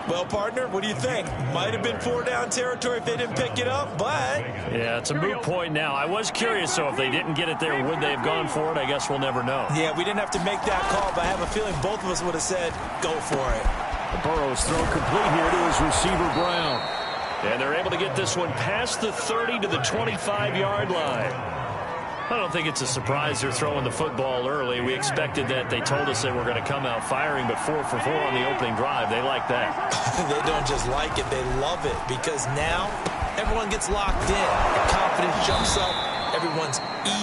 Well, partner, what do you think? Might have been 4-down territory if they didn't pick it up, but... Yeah, it's a moot point now. I was curious, so if they didn't get it there, would they have gone for it? I guess we'll never know. Yeah, we didn't have to make that call, but I have a feeling both of us would have said, go for it. Burrow's throw complete here to his receiver, Brown. And they're able to get this one past the 30 to the 25-yard line. I don't think it's a surprise they're throwing the football early. We expected that. They told us they were going to come out firing, but 4 for 4 on the opening drive. They like that. They don't just like it, they love it, because now everyone gets locked in. Confidence jumps up. Everyone's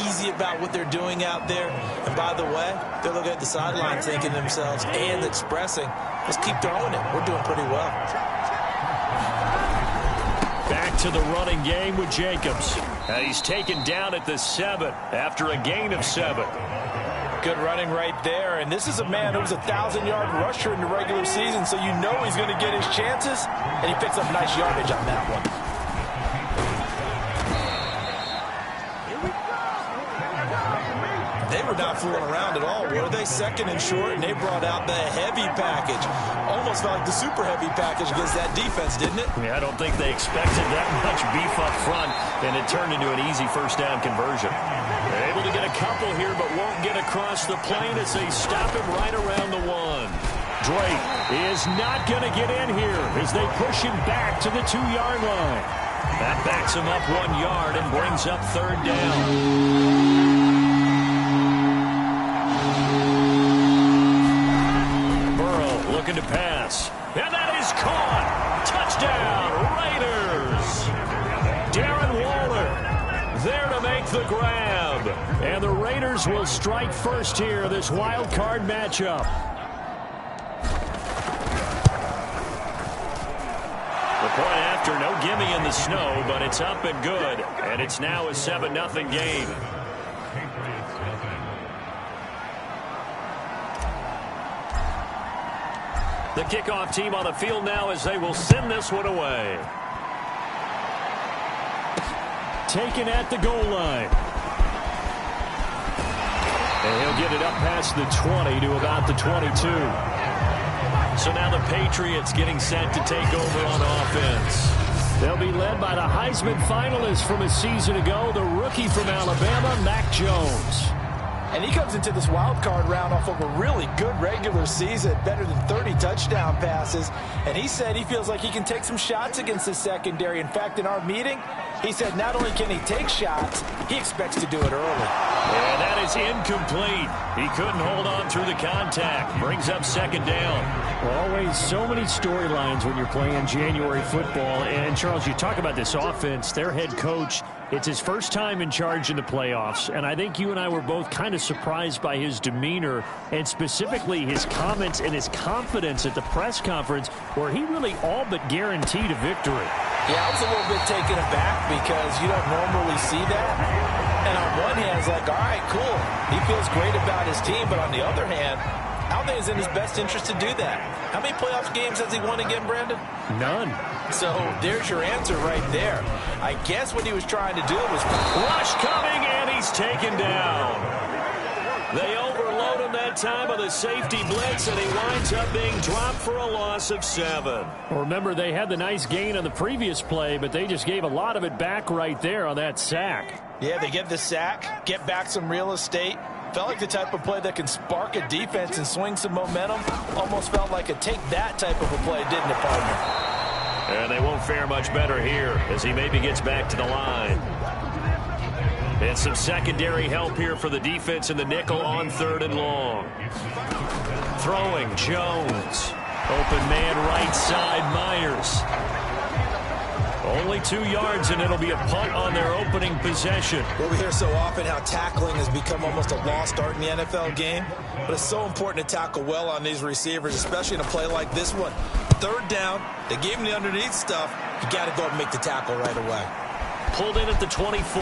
easy about what they're doing out there. And by the way, they're looking at the sideline thinking to themselves and expressing, let's keep throwing it. We're doing pretty well. Back to the running game with Jacobs. He's taken down at the 7 after a gain of 7. Good running right there. And this is a man who was a 1,000-yard rusher in the regular season, so you know he's going to get his chances. And he picks up nice yardage on that one. They were not fooling around at all, were they? Second and short, and they brought out the heavy package. Almost felt like the super heavy package against that defense, didn't it? Yeah, I don't think they expected that much beef up front, and it turned into an easy first down conversion. They're able to get a couple here, but won't get across the plane as they stop him right around the 1. Drake is not going to get in here as they push him back to the 2-yard line. That backs him up 1 yard and brings up 3rd down. Looking to pass. And that is caught. Touchdown, Raiders. Darren Waller there to make the grab. And the Raiders will strike first here, this wild card matchup. The point after, no gimme in the snow, but it's up and good. And it's now a 7-0 game. The kickoff team on the field now as they will send this one away. Taken at the goal line. And he'll get it up past the 20 to about the 22. So now the Patriots getting set to take over on offense. They'll be led by the Heisman finalist from a season ago, the rookie from Alabama, Mac Jones. And he comes into this wild card round off of a really good regular season, better than 30 touchdown passes. And he said he feels like he can take some shots against the secondary. In fact, in our meeting, he said not only can he take shots, he expects to do it early. Yeah, that is incomplete. He couldn't hold on through the contact. Brings up 2nd down. Always so many storylines when you're playing January football. And, Charles, you talk about this offense, their head coach, it's his first time in charge in the playoffs. And I think you and I were both kind of surprised by his demeanor and specifically his comments and his confidence at the press conference where he really all but guaranteed a victory. Yeah, I was a little bit taken aback because you don't normally see that. And on one hand, it's like, all right, cool. He feels great about his team. But on the other hand, I don't think it's in his best interest to do that. How many playoff games has he won again, Brandon? None. So there's your answer right there. I guess what he was trying to do was... Rush coming, and he's taken down. They overload him that time with a safety blitz, and he winds up being dropped for a loss of 7. Well, remember, they had the nice gain on the previous play, but they just gave a lot of it back right there on that sack. Yeah, they get the sack, get back some real estate. Felt like the type of play that can spark a defense and swing some momentum. Almost felt like a take-that type of a play, didn't it, partner? And they won't fare much better here as he maybe gets back to the line. And some secondary help here for the defense in the nickel on 3rd and long. Throwing, Jones. Open man right side, Myers. Only 2 yards, and it'll be a punt on their opening possession. Well, we hear so often how tackling has become almost a lost art in the NFL game, but it's so important to tackle well on these receivers, especially in a play like this one. 3rd down, they gave him the underneath stuff. You got to go and make the tackle right away. Pulled in at the 24.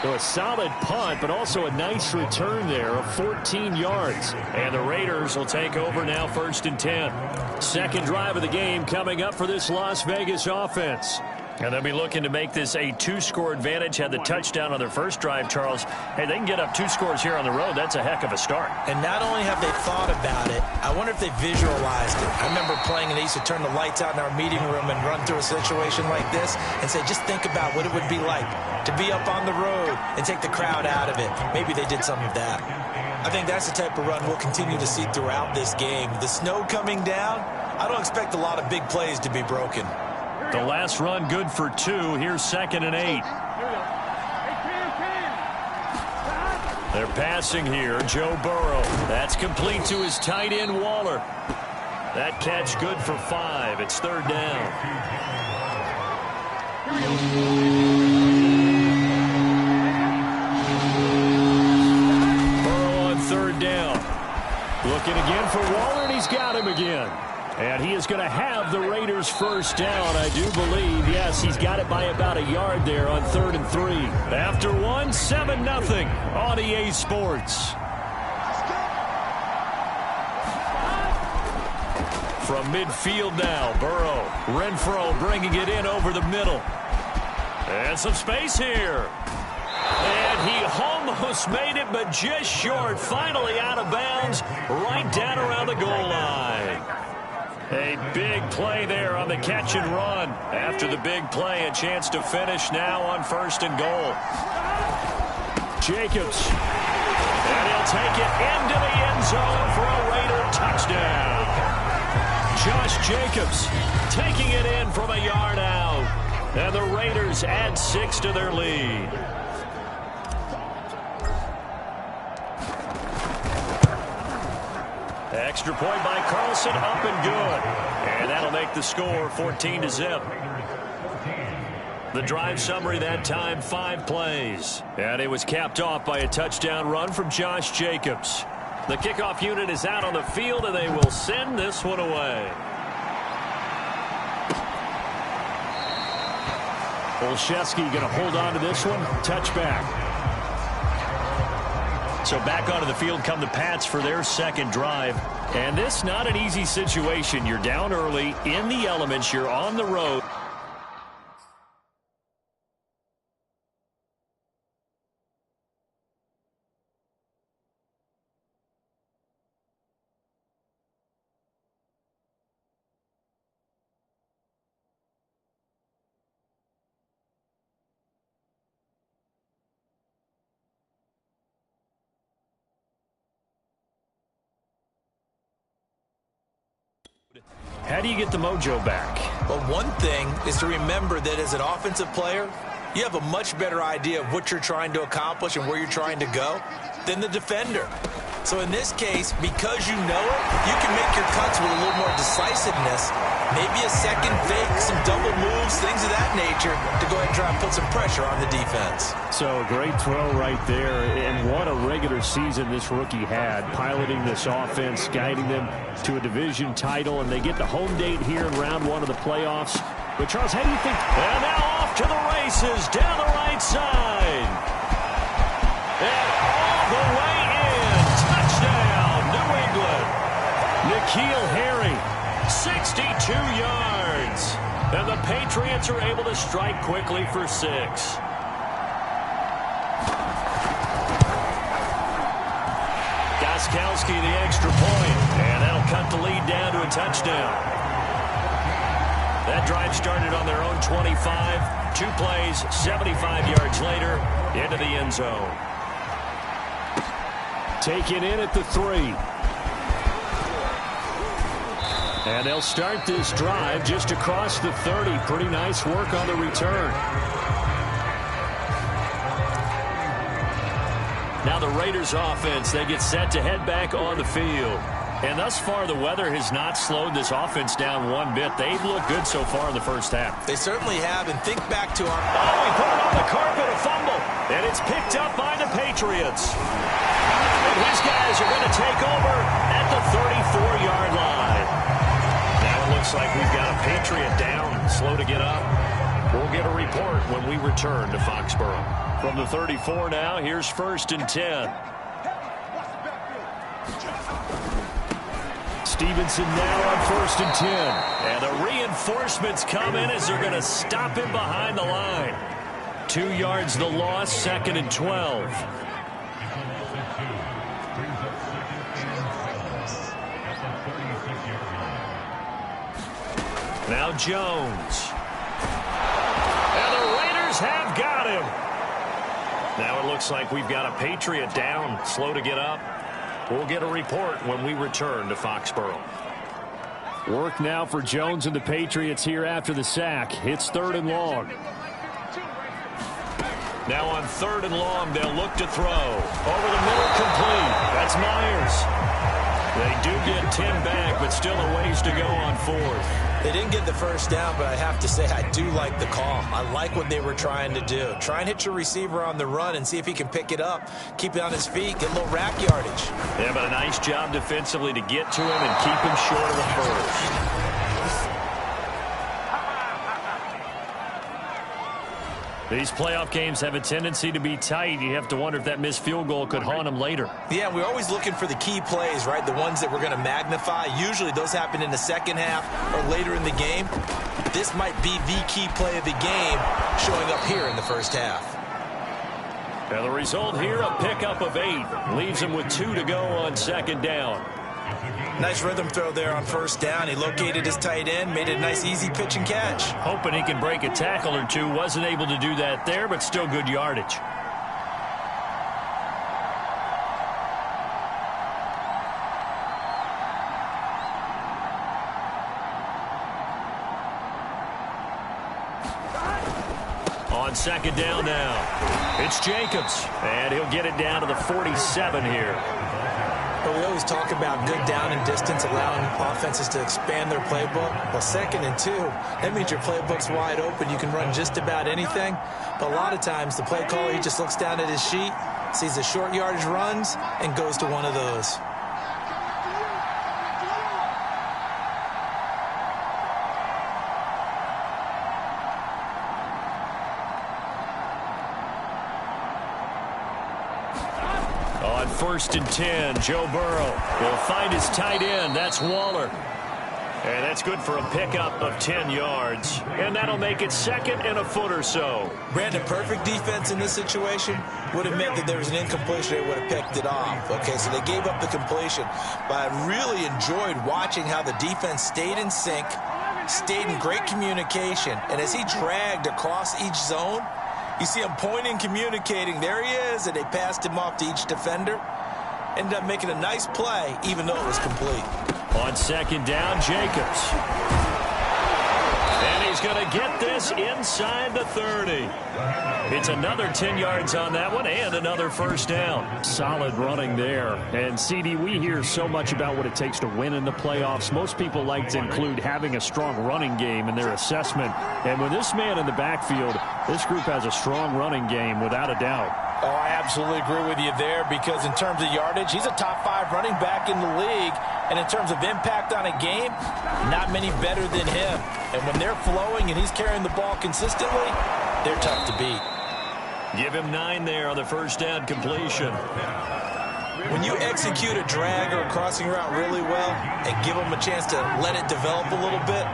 So a solid punt, but also a nice return there of 14 yards. And the Raiders will take over now 1st and 10. Second drive of the game coming up for this Las Vegas offense. And they'll be looking to make this a 2-score advantage. Had the touchdown on their first drive, Charles. Hey, they can get up 2 scores here on the road. That's a heck of a start. And not only have they thought about it, I wonder if they visualized it. I remember playing and they used to turn the lights out in our meeting room and run through a situation like this and say, just think about what it would be like to be up on the road and take the crowd out of it. Maybe they did some of that. I think that's the type of run we'll continue to see throughout this game. The snow coming down, I don't expect a lot of big plays to be broken. The last run good for 2. Here's 2nd and 8. They're passing here. Joe Burrow. That's complete to his tight end, Waller. That catch good for 5. It's 3rd down. Burrow on 3rd down. Looking again for Waller, and he's got him again. And he is going to have the Raiders first down, I do believe. Yes, he's got it by about a yard there on 3rd and 3. After 1, 7-0 on EA Sports. From midfield now, Burrow. Renfro bringing it in over the middle. And some space here. And he almost made it, but just short. Finally out of bounds, right down around the goal line. A big play there on the catch and run. After the big play, a chance to finish now on 1st and goal. Jacobs. And he'll take it into the end zone for a Raider touchdown. Josh Jacobs taking it in from a yard out. And the Raiders add 6 to their lead. Extra point by Carlson, up and good. And that'll make the score 14-0. The drive summary that time, 5 plays. And it was capped off by a touchdown run from Josh Jacobs. The kickoff unit is out on the field, and they will send this one away. Olszewski going to hold on to this one. Touchback. So back onto the field come the Pats for their 2nd drive. And this not an easy situation. You're down early, in the elements, you're on the road. How do you get the mojo back? Well, one thing is to remember that as an offensive player, you have a much better idea of what you're trying to accomplish and where you're trying to go than the defender. So in this case, because you know it, you can make your cuts with a little more decisiveness, maybe a second fake, some double moves, things of that nature, to go ahead and try and put some pressure on the defense. So a great throw right there, and what a regular season this rookie had, piloting this offense, guiding them to a division title, and they get the home date here in round 1 of the playoffs. But Charles, how do you think? And now off to the races, down the right side. And all the way in. Touchdown, New England. N'Keal Harry, 62 yards. And the Patriots are able to strike quickly for 6. Gostkowski the extra point, and that'll cut the lead down to a touchdown. That drive started on their own 25. 2 plays, 75 yards later, into the end zone. Taken in at the 3. And they'll start this drive just across the 30. Pretty nice work on the return. Now the Raiders offense, they get set to head back on the field. And thus far, the weather has not slowed this offense down one bit. They've looked good so far in the first half. They certainly have, and think back to our... Oh, he put it on the carpet, a fumble. And it's picked up by the Patriots. And his guys are going to take over at the 34-yard line. Now it looks like we've got a Patriot down, slow to get up. We'll get a report when we return to Foxborough. From the 34 now, here's 1st and 10. Stevenson now on 1st and 10. And the reinforcements come in as they're going to stop him behind the line. 2 yards the loss, 2nd and 12. Now Jones. And the Raiders have got him. Now it looks like we've got a Patriot down, slow to get up. We'll get a report when we return to Foxborough. Work now for Jones and the Patriots here after the sack. It's 3rd and long. Now on 3rd and long, they'll look to throw. Over the middle, complete. That's Myers. They do get 10 back, but still a ways to go on 4th. They didn't get the first down, but I have to say I do like the call. I like what they were trying to do. Try and hit your receiver on the run and see if he can pick it up, keep it on his feet, get a little rack yardage. Yeah, but a nice job defensively to get to him and keep him short of the first. These playoff games have a tendency to be tight. You have to wonder if that missed field goal could haunt them later. Yeah, we're always looking for the key plays, right? The ones that we're going to magnify. Usually those happen in the second half or later in the game. This might be the key play of the game showing up here in the first half. Now the result here, a pickup of 8. Leaves him with 2 to go on 2nd down. Nice rhythm throw there on 1st down. He located his tight end, made it a nice easy pitch and catch. Hoping he can break a tackle or two. Wasn't able to do that there, but still good yardage. On 2nd down now, it's Jacobs, and he'll get it down to the 47 here. But we always talk about good down and distance, allowing offenses to expand their playbook. Well, 2nd and 2, that means your playbook's wide open. You can run just about anything. But a lot of times, the play caller, he just looks down at his sheet, sees the short yardage runs, and goes to one of those. On 1st and 10, Joe Burrow will find his tight end. That's Waller. And that's good for a pickup of 10 yards. And that'll make it 2nd and a foot or so. Brandon, perfect defense in this situation would have meant that there was an incompletion. They would have picked it off. Okay, so they gave up the completion. But I really enjoyed watching how the defense stayed in sync, stayed in great communication. And as he dragged across each zone, you see him pointing, communicating. There he is, and they passed him off to each defender. Ended up making a nice play, even though it was complete. On 2nd down, Jacobs. And he's going to get this inside the 30. It's another 10 yards on that one and another 1st down. Solid running there. And, CD, we hear so much about what it takes to win in the playoffs. Most people like to include having a strong running game in their assessment. And with this man in the backfield, this group has a strong running game without a doubt. Oh, I absolutely agree with you there, because in terms of yardage, he's a top 5 running back in the league. And in terms of impact on a game, not many better than him. And when they're flowing and he's carrying the ball consistently, they're tough to beat. Give him 9 there on the 1st down completion. When you execute a drag or a crossing route really well and give him a chance to let it develop a little bit,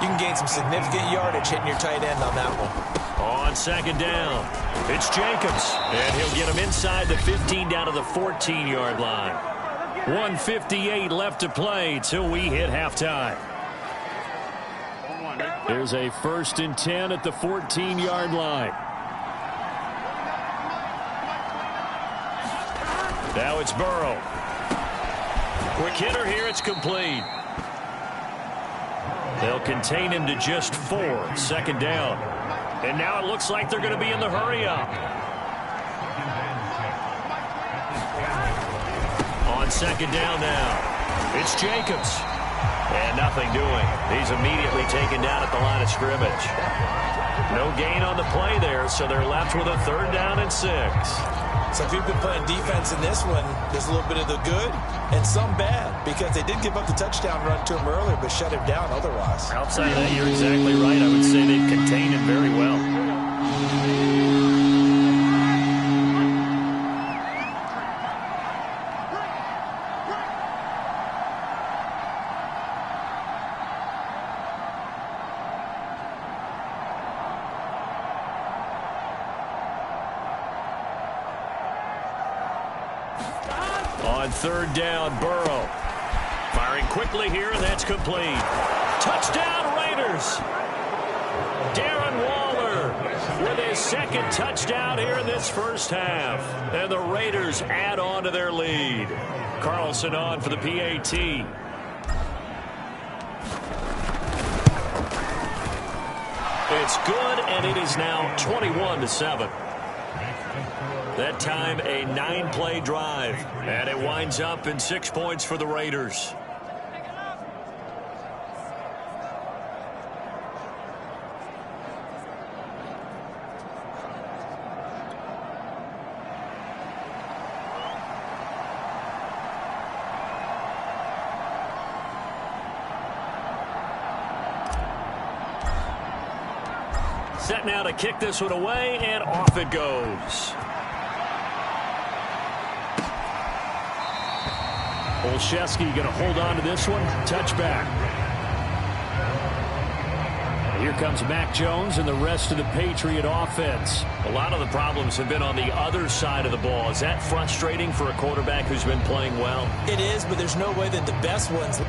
you can gain some significant yardage hitting your tight end on that one. On 2nd down, it's Jacobs. And he'll get him inside the 15 down to the 14-yard line. 1:58 left to play till we hit halftime. There's a 1st and 10 at the 14-yard line. Now it's Burrow. Quick hitter here, it's complete. They'll contain him to just 4, 2nd down. And now it looks like they're going to be in the hurry-up. On 2nd down now, it's Jacobs. And nothing doing. He's immediately taken down at the line of scrimmage. No gain on the play there, so they're left with a 3rd down and 6. So if you've been playing defense in this one, there's a little bit of the good and some bad, because they did give up the touchdown run to him earlier, but shut him down otherwise. Outside of that, you're exactly right. I would say they've contained him very well. On third down, Burrow. Firing quickly here, and that's complete. Touchdown, Raiders! Darren Waller with his second touchdown here in this first half. And the Raiders add on to their lead. Carlson on for the PAT. It's good, and it is now 21-7. That time, a 9-play drive. And it winds up in 6 points for the Raiders. Set now to kick this one away, and off it goes. Olszewski going to hold on to this one. Touchback. Here comes Mac Jones and the rest of the Patriot offense. A lot of the problems have been on the other side of the ball. Is that frustrating for a quarterback who's been playing well? It is, but there's no way that the best ones...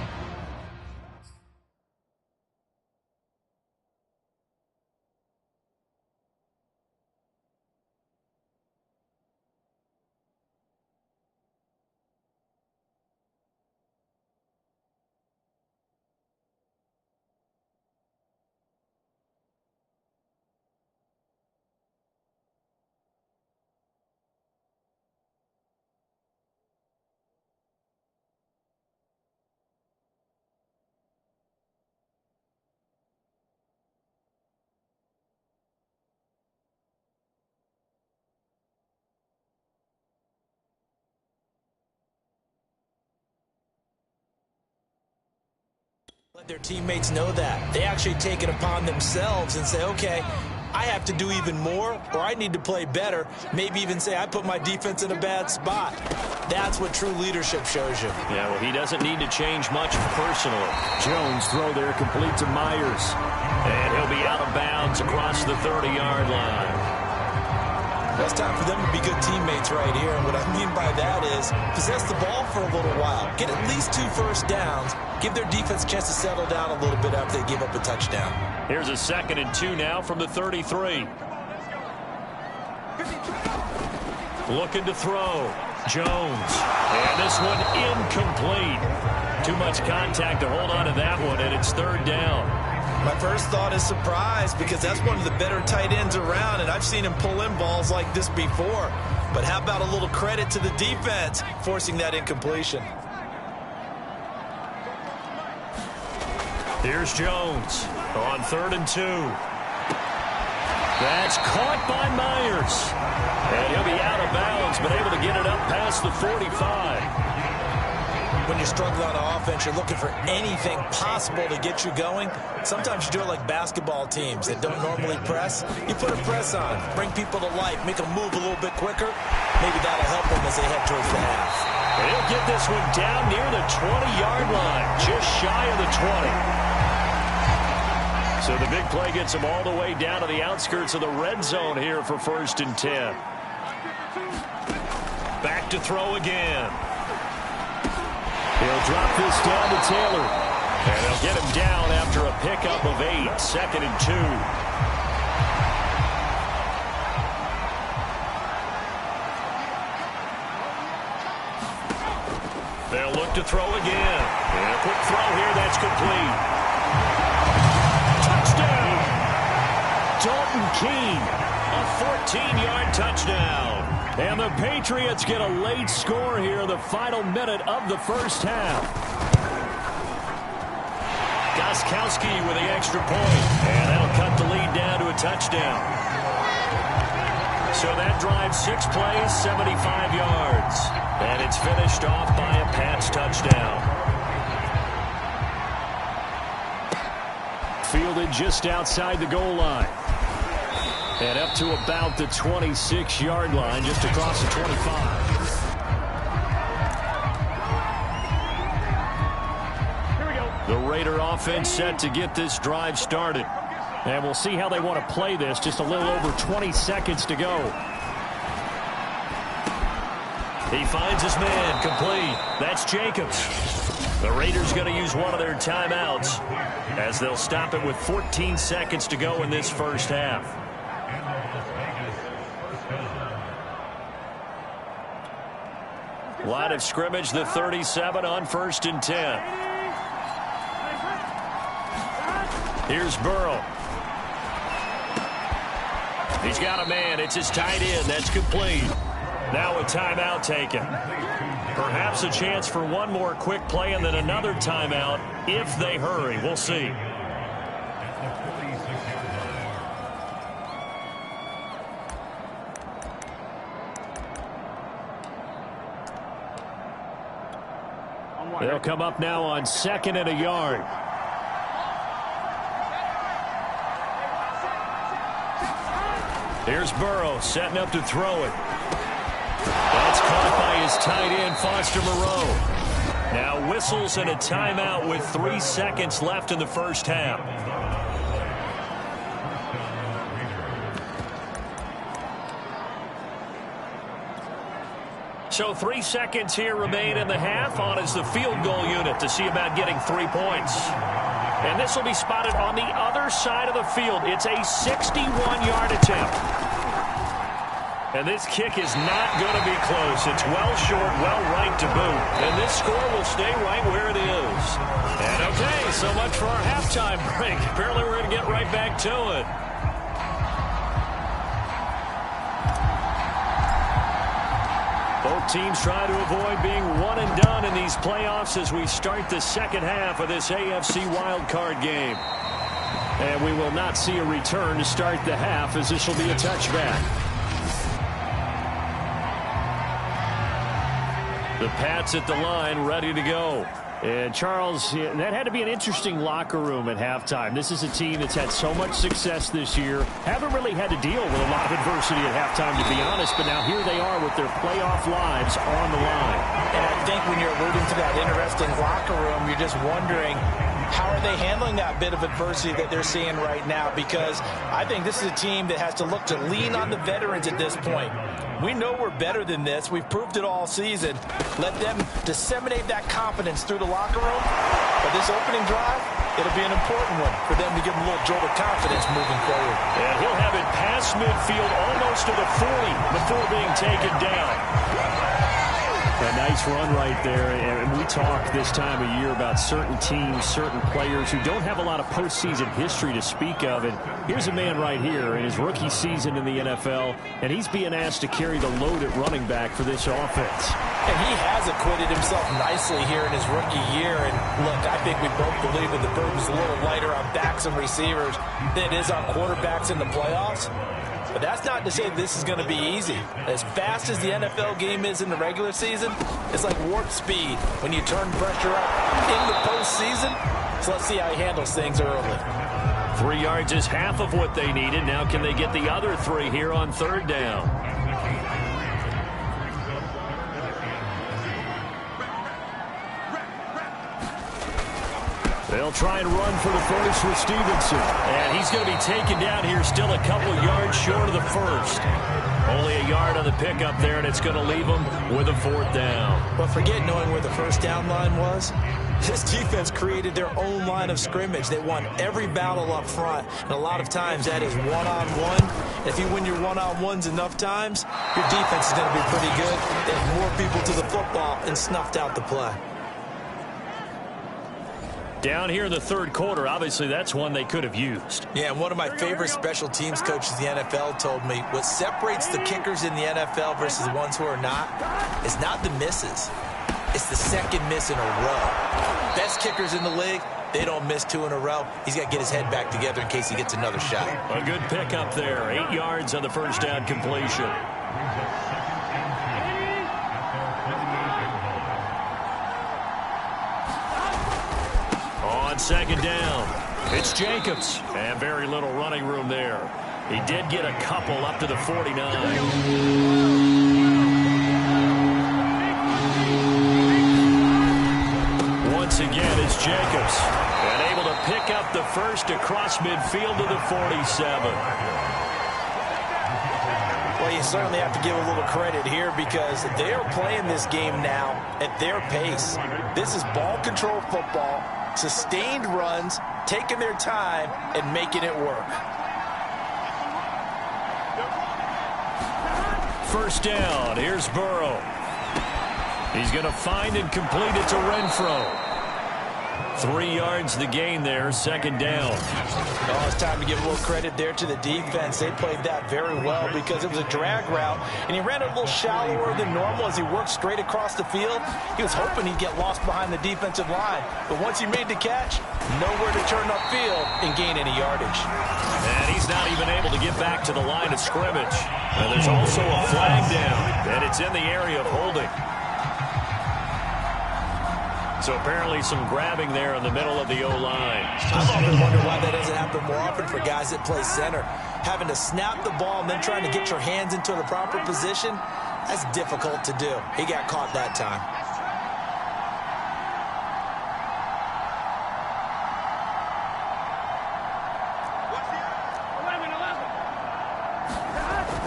Let their teammates know that. They actually take it upon themselves and say, okay, I have to do even more, or I need to play better. Maybe even say, I put my defense in a bad spot. That's what true leadership shows you. Yeah, well, he doesn't need to change much personally. Jones throw there complete to Myers. And he'll be out of bounds across the 30-yard line. Well, it's time for them to be good teammates right here. And what I mean by that is possess the ball for a little while. Get at least 2 first downs. Give their defense a chance to settle down a little bit after they give up a touchdown. Here's a 2nd and 2 now from the 33. Looking to throw. Jones. And this one incomplete. Too much contact to hold on to that one, and it's 3rd down. My first thought is surprise, because that's one of the better tight ends around, and I've seen him pull in balls like this before. But how about a little credit to the defense forcing that incompletion? Here's Jones on 3rd and 2. That's caught by Myers. And he'll be out of bounds, but able to get it up past the 45. When you're struggling on offense, you're looking for anything possible to get you going. Sometimes you do it like basketball teams that don't normally press. You put a press on, bring people to life, make them move a little bit quicker. Maybe that'll help them as they head towards the half. And he'll get this one down near the 20-yard line, just shy of the 20. So the big play gets him all the way down to the outskirts of the red zone here for 1st and 10. Back to throw again. He'll drop this down to Taylor. And they'll get him down after a pickup of 8. 2nd and 2. They'll look to throw again. And a quick throw here, that's complete. Touchdown! Dalton Keene, a 14-yard touchdown. And the Patriots get a late score here in the final minute of the first half. Gostkowski with the extra point. And that'll cut the lead down to a touchdown. So that drive 6 plays, 75 yards. And it's finished off by a Pats touchdown. Fielded just outside the goal line. And up to about the 26-yard line, just across the 25. Here we go. The Raider offense set to get this drive started. And we'll see how they want to play this. Just a little over 20 seconds to go. He finds his man, complete. That's Jacobs. The Raiders going to use one of their timeouts as they'll stop it with 14 seconds to go in this first half. Line of scrimmage, the 37 on 1st and 10. Here's Burrow. He's got a man. It's his tight end. That's complete. Now a timeout taken. Perhaps a chance for one more quick play and then another timeout if they hurry. We'll see. They'll come up now on 2nd and a yard. Here's Burrow setting up to throw it. That's caught by his tight end, Foster Moreau. Now whistles and a timeout with 3 seconds left in the first half. So 3 seconds here remain in the half. On is the field goal unit to see about getting 3 points. And this will be spotted on the other side of the field. It's a 61-yard attempt. And this kick is not going to be close. It's well short, well right to boot. And this score will stay right where it is. And okay, so much for our halftime break. Apparently we're going to get right back to it. Both teams try to avoid being one and done in these playoffs as we start the second half of this AFC wildcard game. And we will not see a return to start the half as this will be a touchback. The Pats at the line, ready to go. And Charles, that had to be an interesting locker room at halftime. This is a team that's had so much success this year. Haven't really had to deal with a lot of adversity at halftime, to be honest. But now here they are with their playoff lives on the line. And I think when you're alluding to that interesting locker room, you're just wondering, how are they handling that bit of adversity that they're seeing right now? Because I think this is a team that has to look to lean on the veterans at this point. We know we're better than this. We've proved it all season. Let them disseminate that confidence through the locker room. But this opening drive, it'll be an important one for them to give them a little jolt of confidence moving forward. And he'll have it past midfield almost to the 40 before being taken down. A nice run right there. And we talk this time of year about certain teams, certain players who don't have a lot of postseason history to speak of. And here's a man right here in his rookie season in the NFL, and he's being asked to carry the load at running back for this offense. And he has acquitted himself nicely here in his rookie year. And look, I think we both believe that the burden's a little lighter on backs and receivers than it is on quarterbacks in the playoffs. But that's not to say this is going to be easy. As fast as the NFL game is in the regular season, it's like warp speed when you turn pressure up in the postseason. So let's see how he handles things early. 3 yards is half of what they needed. Now can they get the other 3 here on 3rd down? They'll try and run for the first with Stevenson. And he's going to be taken down here still a couple yards short of the first. Only a yard on the pickup there, and it's going to leave them with a 4th down. But forget knowing where the first down line was. This defense created their own line of scrimmage. They won every battle up front. And a lot of times that is one-on-one. If you win your one-on-ones enough times, your defense is going to be pretty good. They have more people to the football and snuffed out the play. Down here in the 3rd quarter, obviously that's one they could have used. Yeah, and one of my favorite special teams coaches in the NFL told me what separates the kickers in the NFL versus the ones who are not is not the misses. It's the second miss in a row. Best kickers in the league, they don't miss 2 in a row. He's got to get his head back together in case he gets another shot. A good pickup there. 8 yards on the first down completion. On 2nd down, it's Jacobs. And very little running room there. He did get a couple up to the 49. Once again, it's Jacobs. And able to pick up the first across midfield to the 47. Well, you certainly have to give a little credit here because they are playing this game now at their pace. This is ball control football, sustained runs, taking their time and making it work. First down, here's Burrow. He's going to find and complete it to Renfro. 3 yards the gain there, second down. Oh, it's time to give a little credit there to the defense. They played that very well because it was a drag route, and he ran it a little shallower than normal as he worked straight across the field. He was hoping he'd get lost behind the defensive line, but once he made the catch, nowhere to turn upfield and gain any yardage. And he's not even able to get back to the line of scrimmage. And there's also a flag down, and it's in the area of holding. So apparently some grabbing there in the middle of the O-line. I've often wondered why that doesn't happen more often for guys that play center. Having to snap the ball and then trying to get your hands into the proper position, that's difficult to do. He got caught that time.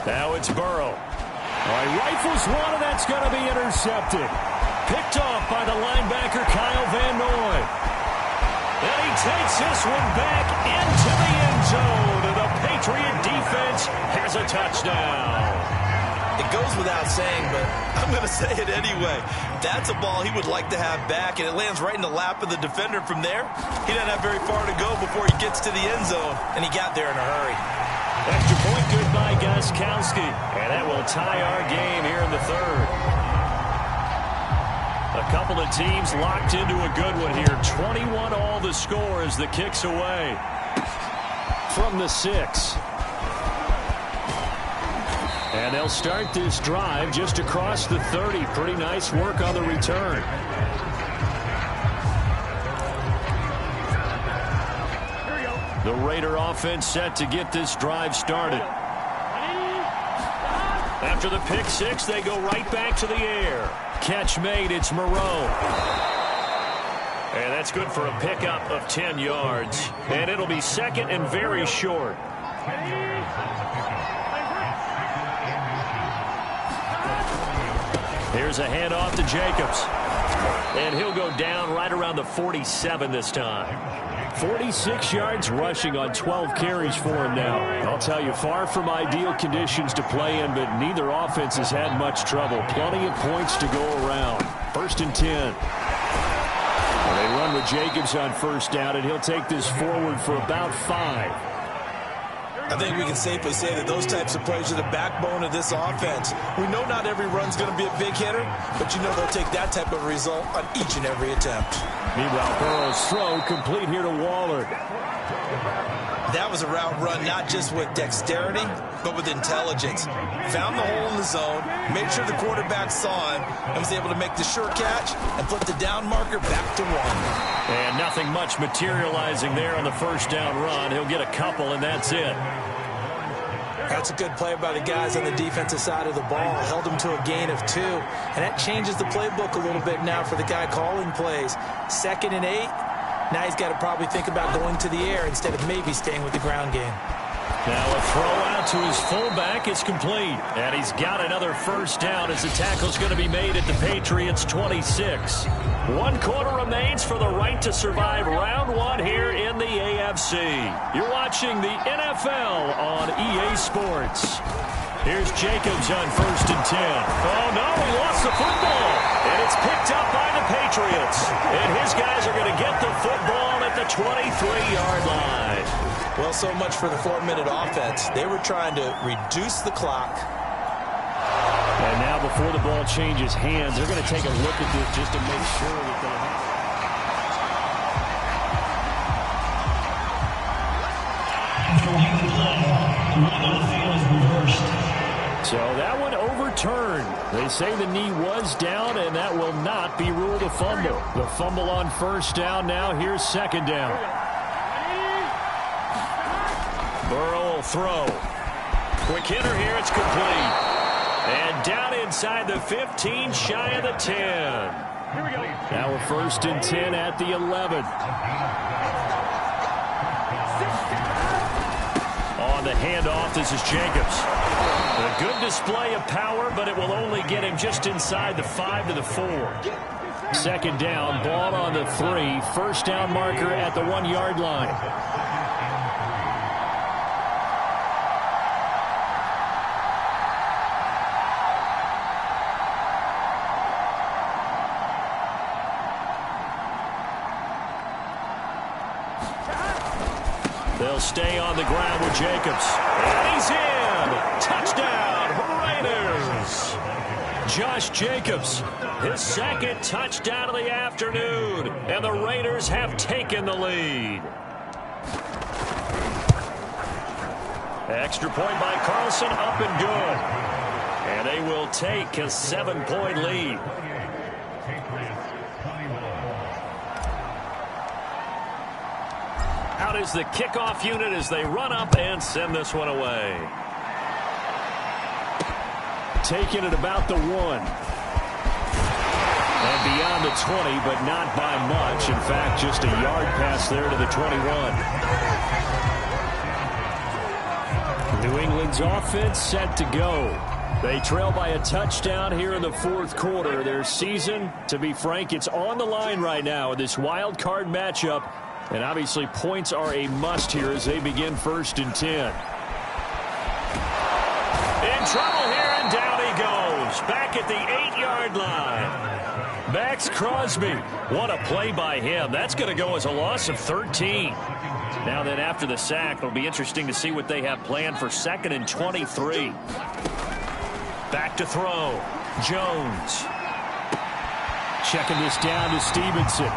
Now it's Burrow. All right, rifles one, and that's going to be intercepted. Picked off by the linebacker, Kyle Van Noy. And he takes this one back into the end zone. And the Patriot defense has a touchdown. It goes without saying, but I'm going to say it anyway. That's a ball he would like to have back, and it lands right in the lap of the defender from there. He doesn't have very far to go before he gets to the end zone, and he got there in a hurry. Extra point good by Gostkowski. And that will tie our game here in the third. A couple of teams locked into a good one here. 21 all the score as the kick's away. From the 6. And they'll start this drive just across the 30. Pretty nice work on the return. The Raider offense set to get this drive started. After the pick six, they go right back to the air. Catch made, it's Moreau. And that's good for a pickup of 10 yards. And it'll be second and very short. Here's a handoff to Jacobs. And he'll go down right around the 47 this time. 46 yards rushing on 12 carries for him now. I'll tell you, far from ideal conditions to play in, but neither offense has had much trouble. Plenty of points to go around. First and 10. Well, they run with Jacobs on first down, and he'll take this forward for about 5. I think we can safely say that those types of plays are the backbone of this offense. We know not every run's going to be a big hitter, but you know they'll take that type of result on each and every attempt. Meanwhile, Burrow's throw complete here to Waller. That was a route run not just with dexterity, but with intelligence. Found the hole in the zone, made sure the quarterback saw him, and was able to make the sure catch and put the down marker back to 1. And nothing much materializing there on the first down run. He'll get a couple, and that's it. That's a good play by the guys on the defensive side of the ball. Held him to a gain of 2, and that changes the playbook a little bit now for the guy calling plays. 2nd and 8. Now he's got to probably think about going to the air instead of maybe staying with the ground game. Now a throw out to his fullback is complete. And he's got another first down as the tackle's going to be made at the Patriots' 26. 1 quarter remains for the right to survive round 1 here in the AFC. You're watching the NFL on EA Sports. Here's Jacobs on first and 10. Oh, no, he lost the football. And it's picked up by the Patriots. And his guys are going to get the football at the 23-yard line. Well, so much for the 4-minute offense. They were trying to reduce the clock. And now before the ball changes hands, they're going to take a look at this just to make sure that they have. So that one overturned. They say the knee was down, and that will not be ruled a fumble. The fumble on first down now. Here's second down. Burrow will throw. Quick hitter here. It's complete. And down inside the 15, shy of the 10. Here we go. Now we're first and 10 at the 11. On the handoff, this is Jacobs. A good display of power, but it will only get him just inside the 5 to the 4. Second down, ball on the 3. First down marker at the 1-yard line. They'll stay on the ground with Jacobs. And he's in! Touchdown, Raiders! Josh Jacobs, his second touchdown of the afternoon. And the Raiders have taken the lead. Extra point by Carlson, up and good. And they will take a 7-point lead. Out is the kickoff unit as they run up and send this one away. Taking it about the 1. And beyond the 20, but not by much. In fact, just a yard pass there to the 21. New England's offense set to go. They trail by a touchdown here in the fourth quarter. Their season, to be frank, it's on the line right now in this wild card matchup. And obviously points are a must here as they begin 1st and 10. In trouble here, and down he goes. Back at the 8-yard line. Max Crosby. What a play by him. That's going to go as a loss of 13. Now then, after the sack, it'll be interesting to see what they have planned for 2nd and 23. Back to throw. Jones. Checking this down to Stevenson.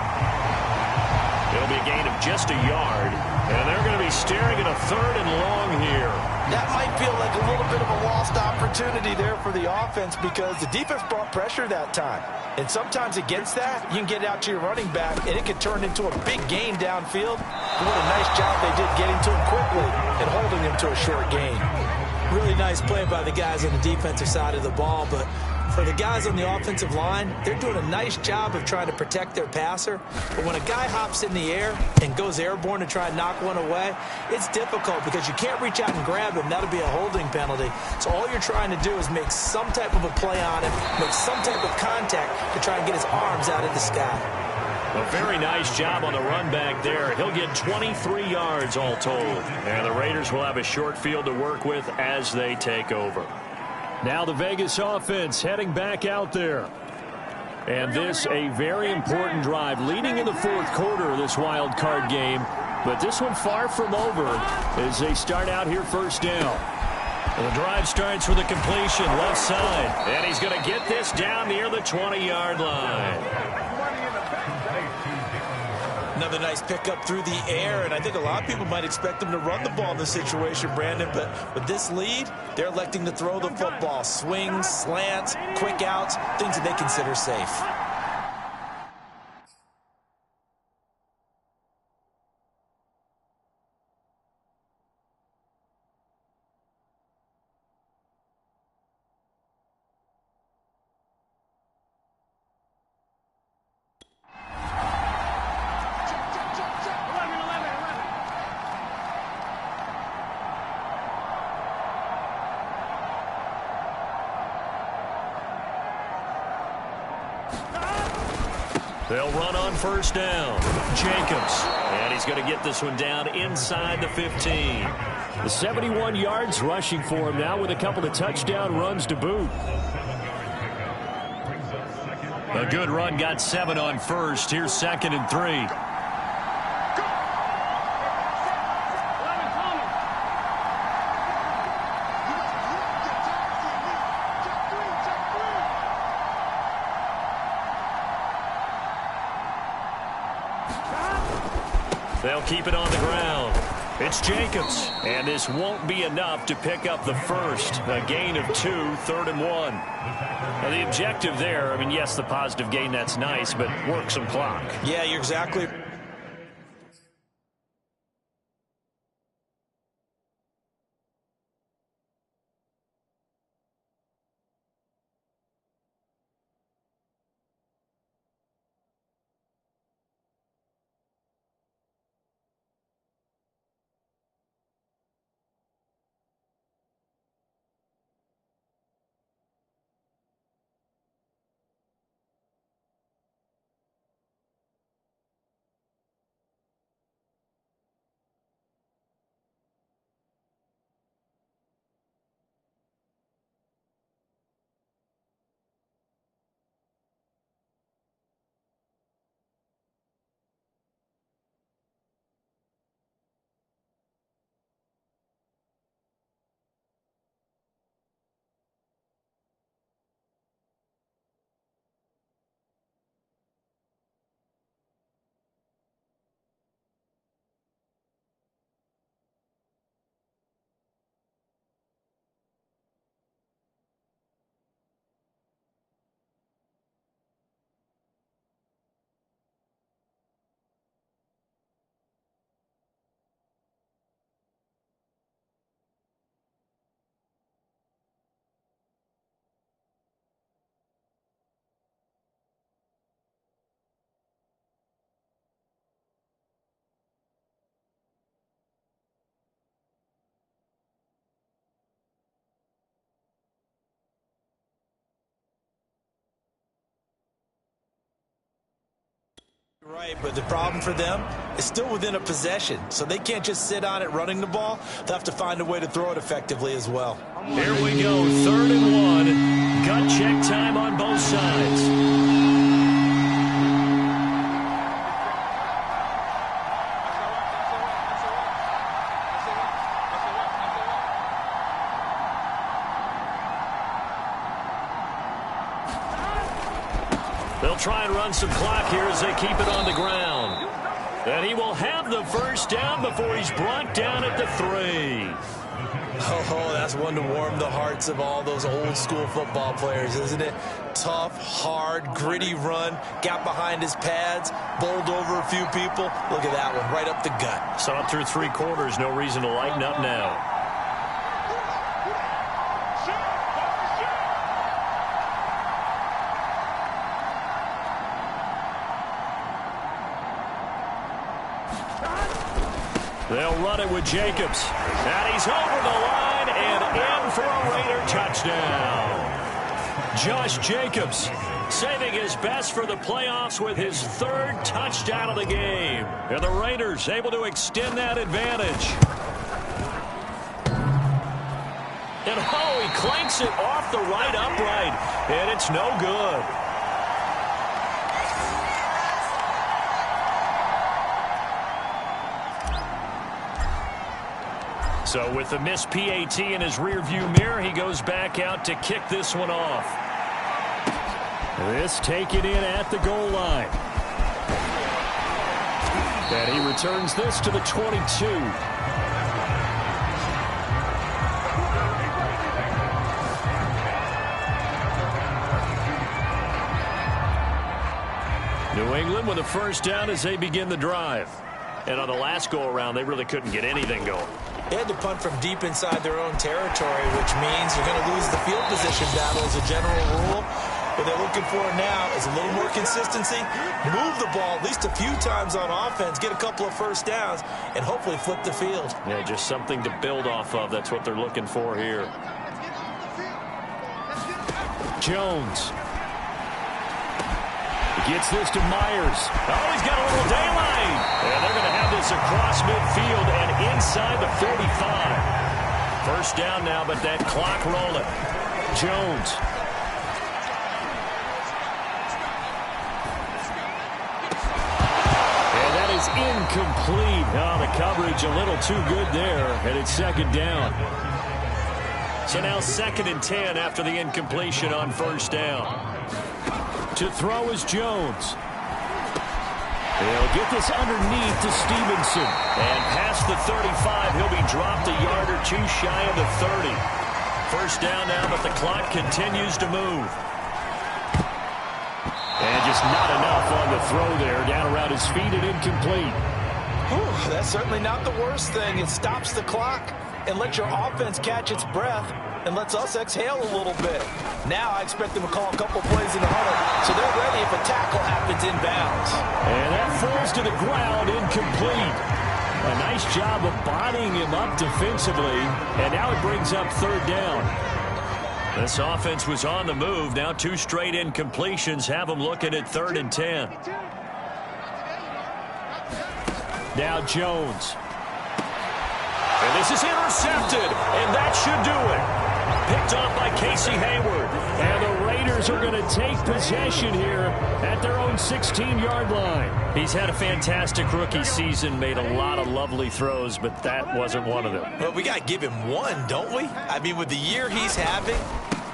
It'll be a gain of just a yard, and they're going to be staring at a 3rd and long here. That might feel like a little bit of a lost opportunity there for the offense because the defense brought pressure that time. And sometimes against that, you can get out to your running back, and it could turn into a big gain downfield. But what a nice job they did getting to him quickly and holding him to a short gain. Really nice play by the guys on the defensive side of the ball, but for the guys on the offensive line, they're doing a nice job of trying to protect their passer. But when a guy hops in the air and goes airborne to try and knock one away, it's difficult because you can't reach out and grab him. That'll be a holding penalty. So all you're trying to do is make some type of a play on him, make some type of contact to try and get his arms out of the sky. A very nice job on the run back there. He'll get 23 yards all told. And the Raiders will have a short field to work with as they take over. Now the Vegas offense heading back out there. And this a very important drive leading in the fourth quarter of this wild card game. But this one far from over as they start out here 1st down. Well, the drive starts with a completion left side. And he's going to get this down near the 20-yard line. Another nice pickup through the air, and I think a lot of people might expect them to run the ball in this situation, Brandon, but with this lead, they're electing to throw the football. Swings, slants, quick outs, things that they consider safe. They'll run on 1st down. Jacobs. And he's going to get this one down inside the 15. The 71 yards rushing for him now with a couple of touchdown runs to boot. A good run, got 7 on 1st. Here's 2nd and 3. They'll keep it on the ground. It's Jacobs. And this won't be enough to pick up the first. A gain of 2, 3rd and 1. Now, the objective there, I mean, yes, the positive gain, that's nice, but work some clock. Yeah, you're exactly Right, but the problem for them is still within a possession, so they can't just sit on it running the ball. They'll have to find a way to throw it effectively as well. Here we go, 3rd and 1. Gut check time on both sides. They'll try and run some clock here as they keep it on the ground. And he will have the first down before he's brought down at the 3. Oh, that's one to warm the hearts of all those old school football players, isn't it? Tough, hard, gritty run, got behind his pads, bowled over a few people. Look at that one, right up the gut. Saw it through 3 quarters, no reason to lighten up now. They'll run it with Jacobs. And he's over the line and in for a Raider touchdown. Josh Jacobs saving his best for the playoffs with his 3rd touchdown of the game. And the Raiders able to extend that advantage. And oh, he clanks it off the right upright. And it's no good. So with the missed PAT in his rearview mirror, he goes back out to kick this one off. This taken in at the goal line. And he returns this to the 22. New England with a first down as they begin the drive. And on the last go-around, they really couldn't get anything going. They had to punt from deep inside their own territory, which means you're going to lose the field position battle as a general rule. What they're looking for now is a little more consistency, move the ball at least a few times on offense, get a couple of first downs, and hopefully flip the field. Yeah, just something to build off of. That's what they're looking for here. Jones. Gets this to Myers. Oh, he's got a little daylight. And they're going to have this across midfield and inside the 45. First down now, but that clock rolling. Jones. And that is incomplete. Oh, the coverage a little too good there, and it's 2nd down. So now 2nd and 10 after the incompletion on first down. To throw is Jones. They'll get this underneath to Stevenson. And past the 35, he'll be dropped a yard or 2 shy of the 30. First down now, but the clock continues to move. And just not enough on the throw there. Down around his feet and incomplete. Whew, that's certainly not the worst thing. It stops the clock and lets your offense catch its breath and lets us exhale a little bit. Now I expect them to call a couple plays in the huddle, so they're ready if a tackle happens inbounds. And that falls to the ground, incomplete. A nice job of bodying him up defensively, and now it brings up 3rd down. This offense was on the move. Now 2 straight incompletions have them looking at 3rd and 10. Now Jones. And this is intercepted, and that should do it. Picked off by Casey Hayward. And the Raiders are going to take possession here at their own 16-yard line. He's had a fantastic rookie season, made a lot of lovely throws, but that wasn't one of them. Well, we got to give him one, don't we? I mean, with the year he's having,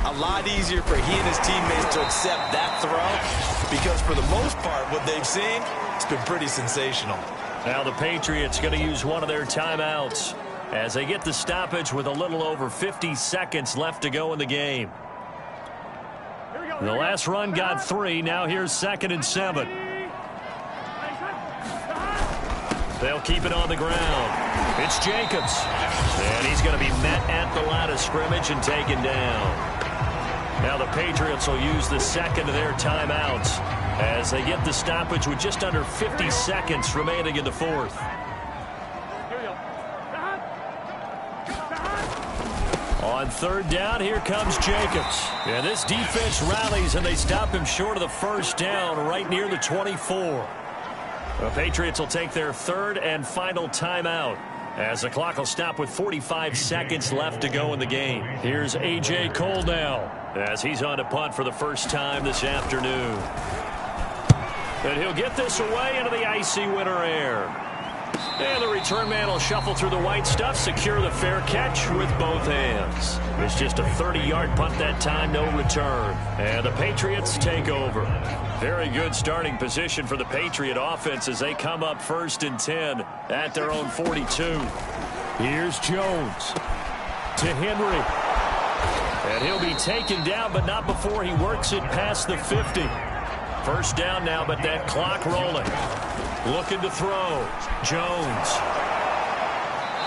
a lot easier for he and his teammates to accept that throw because for the most part, what they've seen, it's been pretty sensational. Now the Patriots going to use one of their timeouts as they get the stoppage with a little over 50 seconds left to go in the game. The last run got 3. Now here's 2nd and 7. They'll keep it on the ground. It's Jacobs. And he's going to be met at the line of scrimmage and taken down. Now the Patriots will use the 2nd of their timeouts as they get the stoppage with just under 50 seconds remaining in the 4th. On 3rd down, here comes Jacobs. And this defense rallies, and they stop him short of the first down right near the 24. The Patriots will take their third and final timeout as the clock will stop with 45 seconds left to go in the game. Here's A.J. Cole now as he's on to punt for the first time this afternoon. And he'll get this away into the icy winter air. And the return man will shuffle through the white stuff, secure the fair catch with both hands. It's just a 30-yard punt that time, no return. And the Patriots take over. Very good starting position for the Patriot offense as they come up 1st and 10 at their own 42. Here's Jones to Henry. And he'll be taken down, but not before he works it past the 50. First down now, but that clock rolling. Looking to throw. Jones.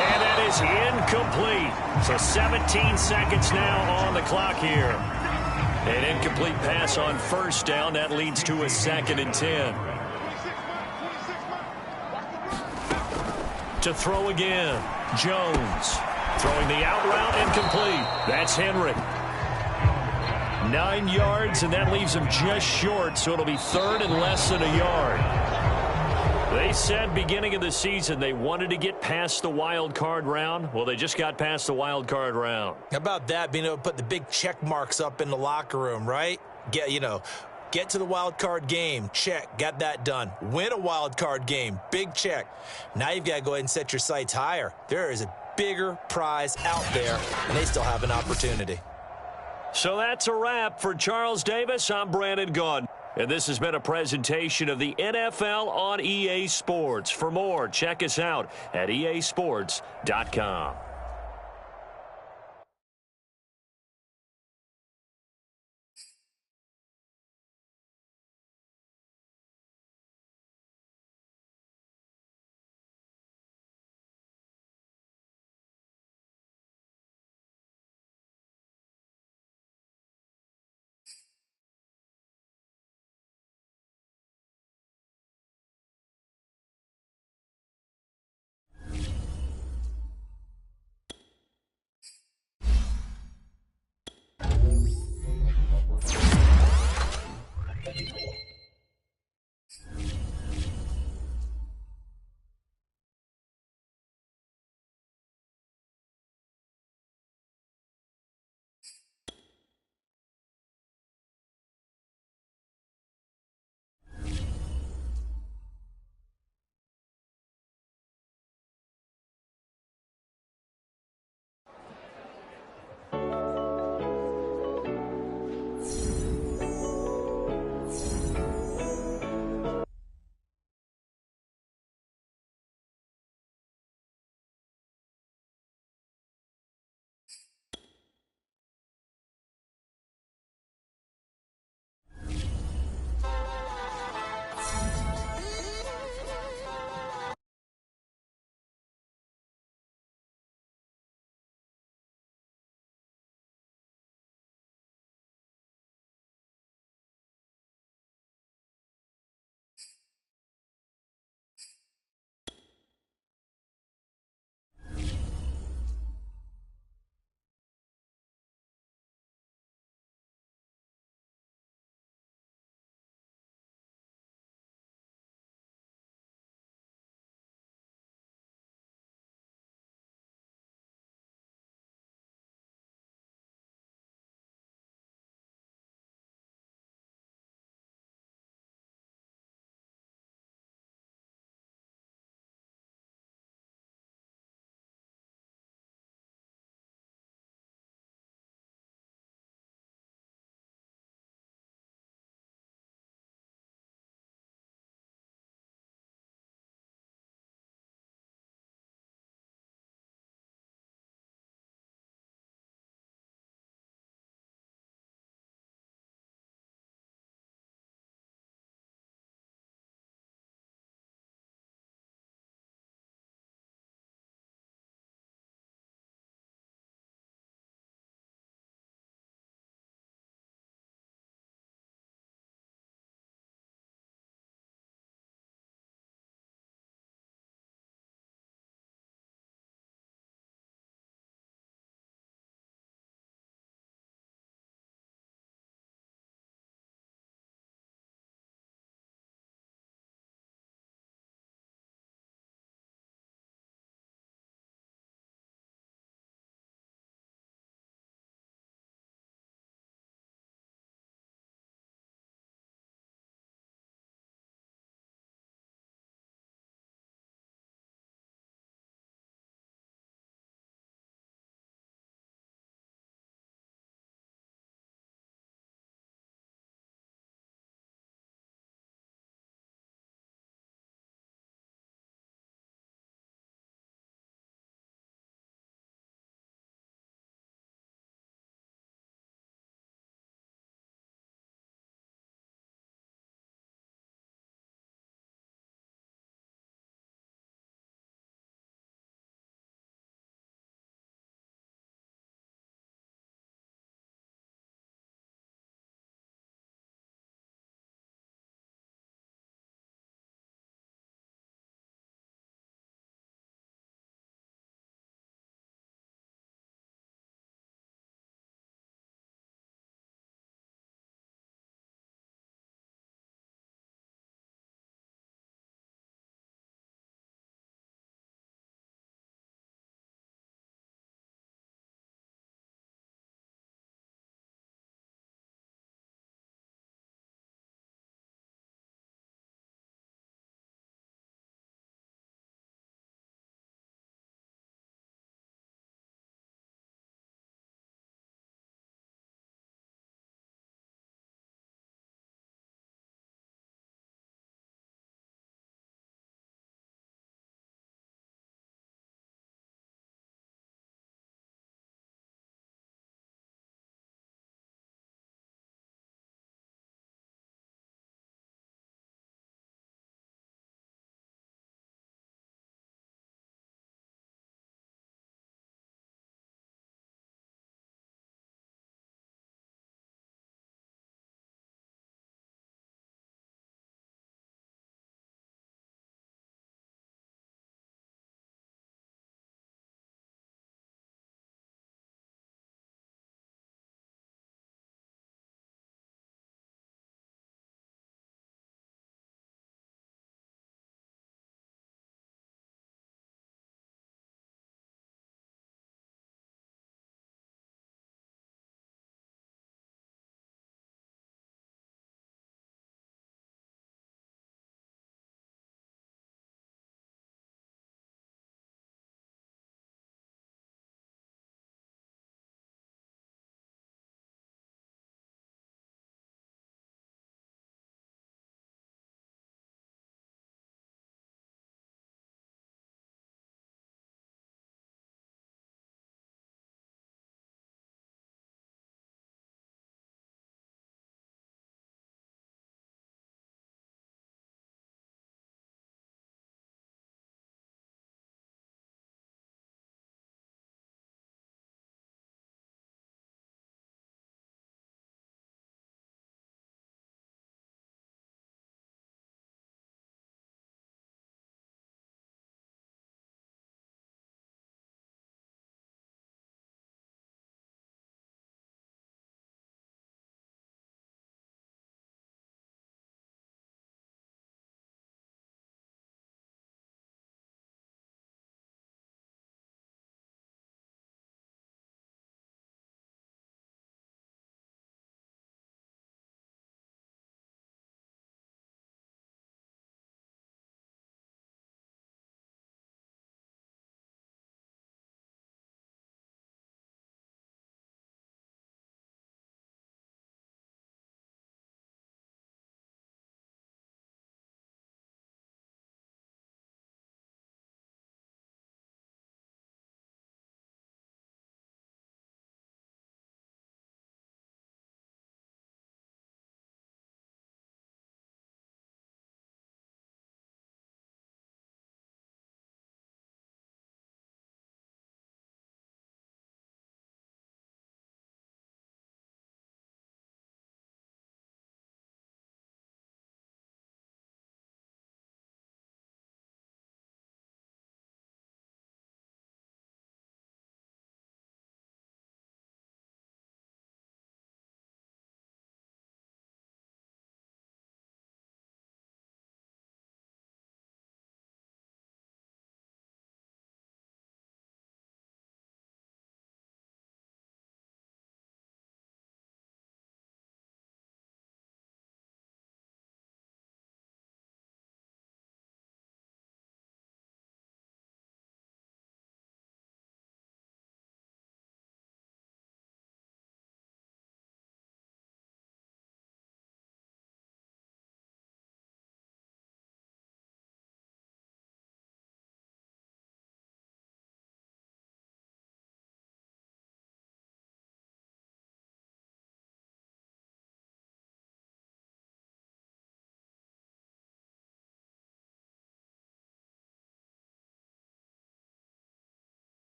And that is incomplete. So 17 seconds now on the clock here. An incomplete pass on first down. That leads to a 2nd and 10. To throw again. Jones. Throwing the out route, incomplete. That's Henry. 9 yards, and that leaves him just short, so it'll be 3rd and less than a yard. They said beginning of the season they wanted to get past the wild card round. Well, they just got past the wild card round. How about that, being able to put the big check marks up in the locker room, right? Get to the wild card game, check, got that done. Win a wild card game, big check. Now you've got to go ahead and set your sights higher. There is a bigger prize out there, and they still have an opportunity. So that's a wrap for Charles Davis. I'm Brandon Gaudin. And this has been a presentation of the NFL on EA Sports. For more, check us out at easports.com.